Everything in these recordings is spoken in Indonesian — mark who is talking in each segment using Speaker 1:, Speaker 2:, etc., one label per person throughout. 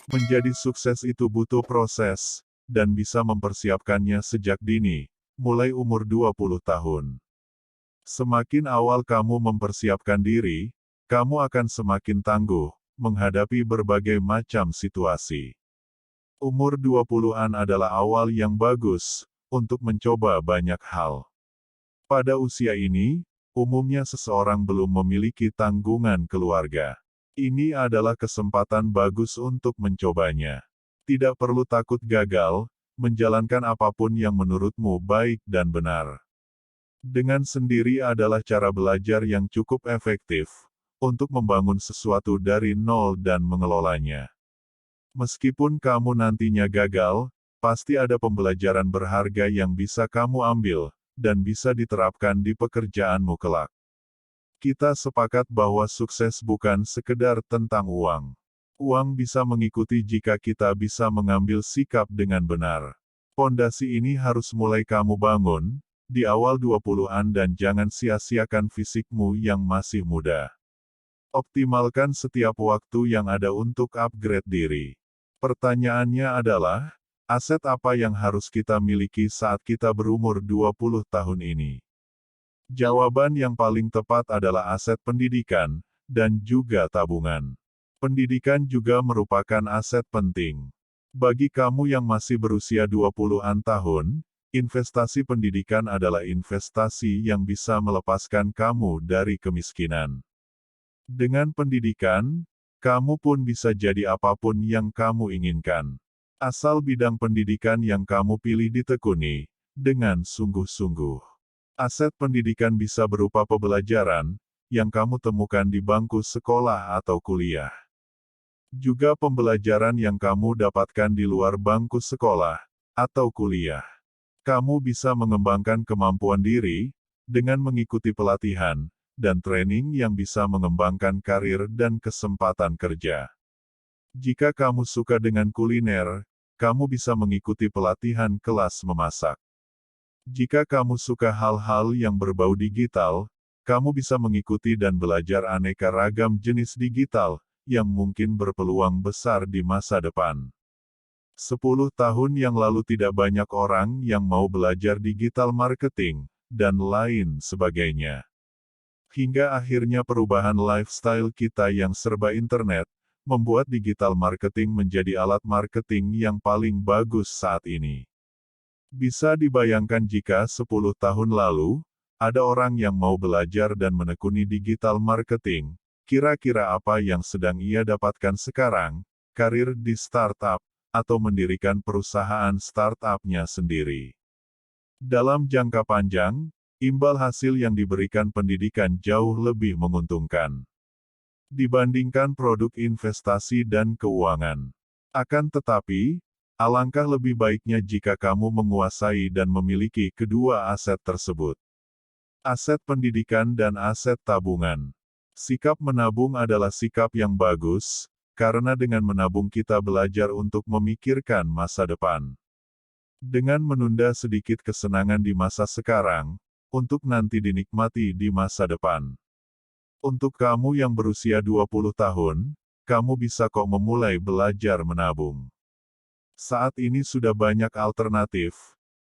Speaker 1: Menjadi sukses itu butuh proses, dan bisa mempersiapkannya sejak dini, mulai umur 20 tahun. Semakin awal kamu mempersiapkan diri, kamu akan semakin tangguh, menghadapi berbagai macam situasi. Umur 20-an adalah awal yang bagus, untuk mencoba banyak hal. Pada usia ini, umumnya seseorang belum memiliki tanggungan keluarga. Ini adalah kesempatan bagus untuk mencobanya. Tidak perlu takut gagal, menjalankan apapun yang menurutmu baik dan benar. Dengan sendiri adalah cara belajar yang cukup efektif, untuk membangun sesuatu dari nol dan mengelolanya. Meskipun kamu nantinya gagal, pasti ada pembelajaran berharga yang bisa kamu ambil, dan bisa diterapkan di pekerjaanmu kelak. Kita sepakat bahwa sukses bukan sekedar tentang uang. Uang bisa mengikuti jika kita bisa mengambil sikap dengan benar. Pondasi ini harus mulai kamu bangun, di awal 20-an dan jangan sia-siakan fisikmu yang masih muda. Optimalkan setiap waktu yang ada untuk upgrade diri. Pertanyaannya adalah, aset apa yang harus kita miliki saat kita berumur 20 tahun ini? Jawaban yang paling tepat adalah aset pendidikan, dan juga tabungan. Pendidikan juga merupakan aset penting. Bagi kamu yang masih berusia 20-an tahun, investasi pendidikan adalah investasi yang bisa melepaskan kamu dari kemiskinan. Dengan pendidikan, kamu pun bisa jadi apapun yang kamu inginkan. Asal bidang pendidikan yang kamu pilih ditekuni, dengan sungguh-sungguh. Aset pendidikan bisa berupa pembelajaran, yang kamu temukan di bangku sekolah atau kuliah. Juga pembelajaran yang kamu dapatkan di luar bangku sekolah, atau kuliah. Kamu bisa mengembangkan kemampuan diri, dengan mengikuti pelatihan, dan training yang bisa mengembangkan karir dan kesempatan kerja. Jika kamu suka dengan kuliner, kamu bisa mengikuti pelatihan kelas memasak. Jika kamu suka hal-hal yang berbau digital, kamu bisa mengikuti dan belajar aneka ragam jenis digital, yang mungkin berpeluang besar di masa depan. 10 tahun yang lalu tidak banyak orang yang mau belajar digital marketing, dan lain sebagainya. Hingga akhirnya perubahan lifestyle kita yang serba internet, membuat digital marketing menjadi alat marketing yang paling bagus saat ini. Bisa dibayangkan jika 10 tahun lalu, ada orang yang mau belajar dan menekuni digital marketing, kira-kira apa yang sedang ia dapatkan sekarang, karir di startup, atau mendirikan perusahaan startup-nya sendiri. Dalam jangka panjang, imbal hasil yang diberikan pendidikan jauh lebih menguntungkan dibandingkan produk investasi dan keuangan. Akan tetapi, alangkah lebih baiknya jika kamu menguasai dan memiliki kedua aset tersebut. Aset pendidikan dan aset tabungan. Sikap menabung adalah sikap yang bagus, karena dengan menabung kita belajar untuk memikirkan masa depan. Dengan menunda sedikit kesenangan di masa sekarang, untuk nanti dinikmati di masa depan. Untuk kamu yang berusia 20 tahun, kamu bisa kok memulai belajar menabung. Saat ini sudah banyak alternatif,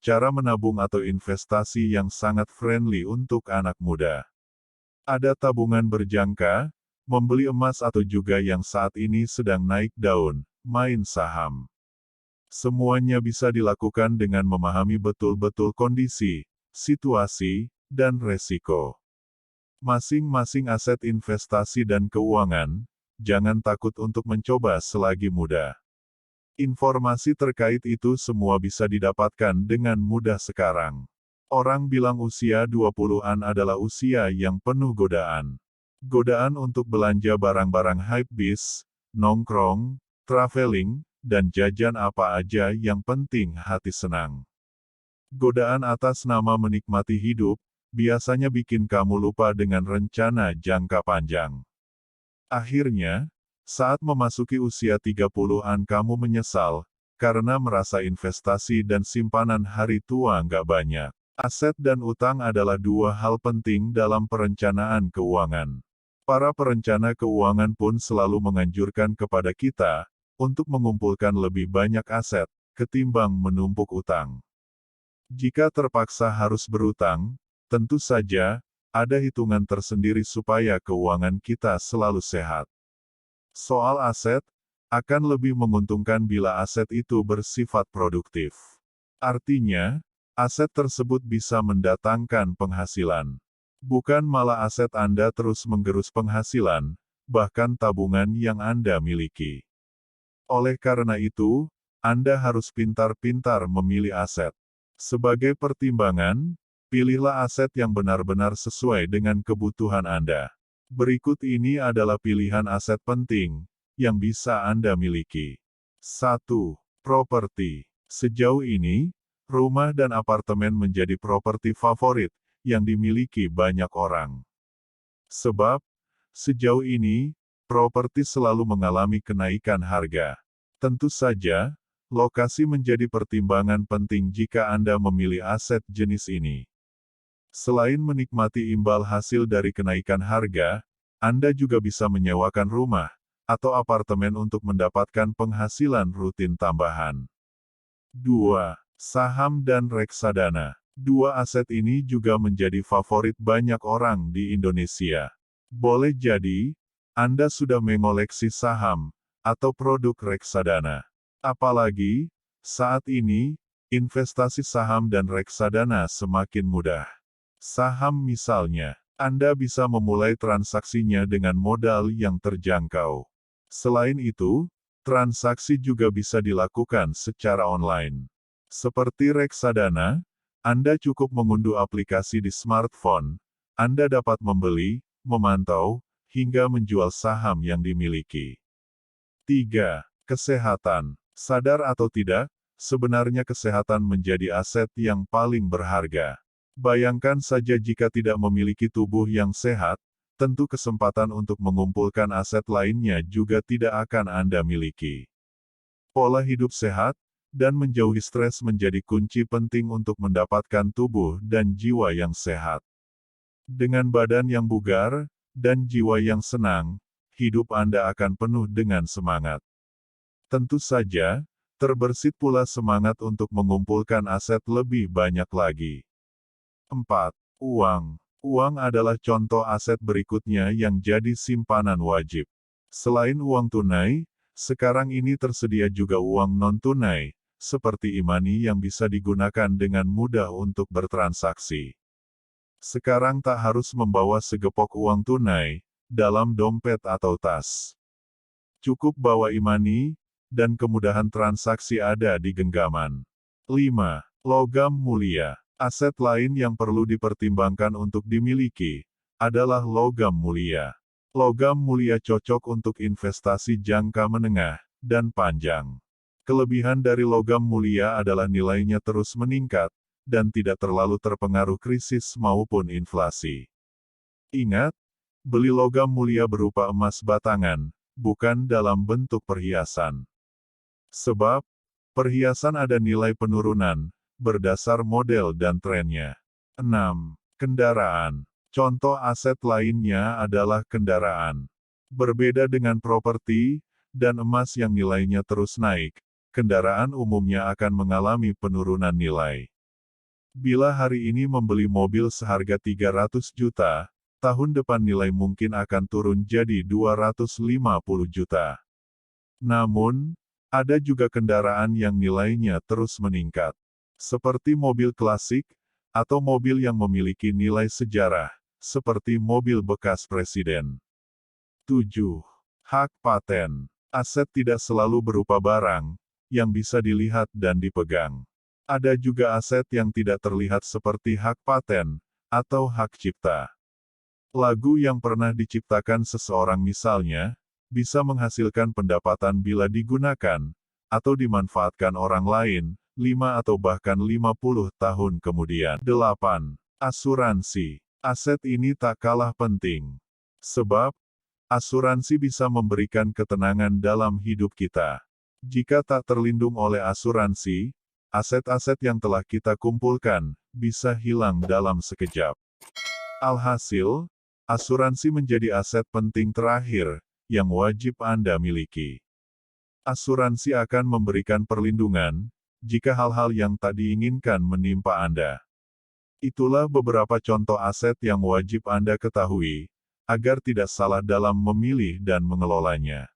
Speaker 1: cara menabung atau investasi yang sangat friendly untuk anak muda. Ada tabungan berjangka, membeli emas atau juga yang saat ini sedang naik daun, main saham. Semuanya bisa dilakukan dengan memahami betul-betul kondisi, situasi, dan resiko. Masing-masing aset investasi dan keuangan, jangan takut untuk mencoba selagi muda. Informasi terkait itu semua bisa didapatkan dengan mudah sekarang. Orang bilang usia 20-an adalah usia yang penuh godaan. Godaan untuk belanja barang-barang hypebeast, nongkrong, traveling, dan jajan apa aja yang penting hati senang. Godaan atas nama menikmati hidup, biasanya bikin kamu lupa dengan rencana jangka panjang. Akhirnya, saat memasuki usia 30-an kamu menyesal, karena merasa investasi dan simpanan hari tua nggak banyak. Aset dan utang adalah dua hal penting dalam perencanaan keuangan. Para perencana keuangan pun selalu menganjurkan kepada kita, untuk mengumpulkan lebih banyak aset, ketimbang menumpuk utang. Jika terpaksa harus berutang, tentu saja, ada hitungan tersendiri supaya keuangan kita selalu sehat. Soal aset, akan lebih menguntungkan bila aset itu bersifat produktif. Artinya, aset tersebut bisa mendatangkan penghasilan. Bukan malah aset Anda terus menggerus penghasilan, bahkan tabungan yang Anda miliki. Oleh karena itu, Anda harus pintar-pintar memilih aset. Sebagai pertimbangan, pilihlah aset yang benar-benar sesuai dengan kebutuhan Anda. Berikut ini adalah pilihan aset penting yang bisa Anda miliki. 1. Properti. Sejauh ini, rumah dan apartemen menjadi properti favorit yang dimiliki banyak orang. Sebab, sejauh ini, properti selalu mengalami kenaikan harga. Tentu saja, lokasi menjadi pertimbangan penting jika Anda memilih aset jenis ini. Selain menikmati imbal hasil dari kenaikan harga, Anda juga bisa menyewakan rumah atau apartemen untuk mendapatkan penghasilan rutin tambahan. 2. Saham dan reksadana. Dua aset ini juga menjadi favorit banyak orang di Indonesia. Boleh jadi, Anda sudah mengoleksi saham atau produk reksadana. Apalagi, saat ini, investasi saham dan reksadana semakin mudah. Saham misalnya, Anda bisa memulai transaksinya dengan modal yang terjangkau. Selain itu, transaksi juga bisa dilakukan secara online. Seperti reksadana, Anda cukup mengunduh aplikasi di smartphone. Anda dapat membeli, memantau, hingga menjual saham yang dimiliki. 3. Kesehatan. Sadar atau tidak, sebenarnya kesehatan menjadi aset yang paling berharga. Bayangkan saja jika tidak memiliki tubuh yang sehat, tentu kesempatan untuk mengumpulkan aset lainnya juga tidak akan Anda miliki. Pola hidup sehat, dan menjauhi stres menjadi kunci penting untuk mendapatkan tubuh dan jiwa yang sehat. Dengan badan yang bugar, dan jiwa yang senang, hidup Anda akan penuh dengan semangat. Tentu saja, terbersit pula semangat untuk mengumpulkan aset lebih banyak lagi. 4. Uang. Uang adalah contoh aset berikutnya yang jadi simpanan wajib. Selain uang tunai, sekarang ini tersedia juga uang non-tunai, seperti e-money yang bisa digunakan dengan mudah untuk bertransaksi. Sekarang tak harus membawa segepok uang tunai dalam dompet atau tas. Cukup bawa e-money, dan kemudahan transaksi ada di genggaman. 5. Logam mulia. Aset lain yang perlu dipertimbangkan untuk dimiliki adalah logam mulia. Logam mulia cocok untuk investasi jangka menengah dan panjang. Kelebihan dari logam mulia adalah nilainya terus meningkat dan tidak terlalu terpengaruh krisis maupun inflasi. Ingat, beli logam mulia berupa emas batangan, bukan dalam bentuk perhiasan. Sebab, perhiasan ada nilai penurunan berdasar model dan trennya. 6. Kendaraan. Contoh aset lainnya adalah kendaraan. Berbeda dengan properti dan emas yang nilainya terus naik, kendaraan umumnya akan mengalami penurunan nilai. Bila hari ini membeli mobil seharga 300 juta, tahun depan nilai mungkin akan turun jadi 250 juta. Namun, ada juga kendaraan yang nilainya terus meningkat. Seperti mobil klasik, atau mobil yang memiliki nilai sejarah, seperti mobil bekas presiden. 7. Hak paten. Aset tidak selalu berupa barang, yang bisa dilihat dan dipegang. Ada juga aset yang tidak terlihat seperti hak paten, atau hak cipta. Lagu yang pernah diciptakan seseorang misalnya, bisa menghasilkan pendapatan bila digunakan, atau dimanfaatkan orang lain, 5 atau bahkan 50 tahun kemudian. 8. Asuransi. Aset ini tak kalah penting. Sebab, asuransi bisa memberikan ketenangan dalam hidup kita. Jika tak terlindung oleh asuransi, aset-aset yang telah kita kumpulkan, bisa hilang dalam sekejap. Alhasil, asuransi menjadi aset penting terakhir, yang wajib Anda miliki. Asuransi akan memberikan perlindungan jika hal-hal yang tak diinginkan menimpa Anda. Itulah beberapa contoh aset yang wajib Anda ketahui, agar tidak salah dalam memilih dan mengelolanya.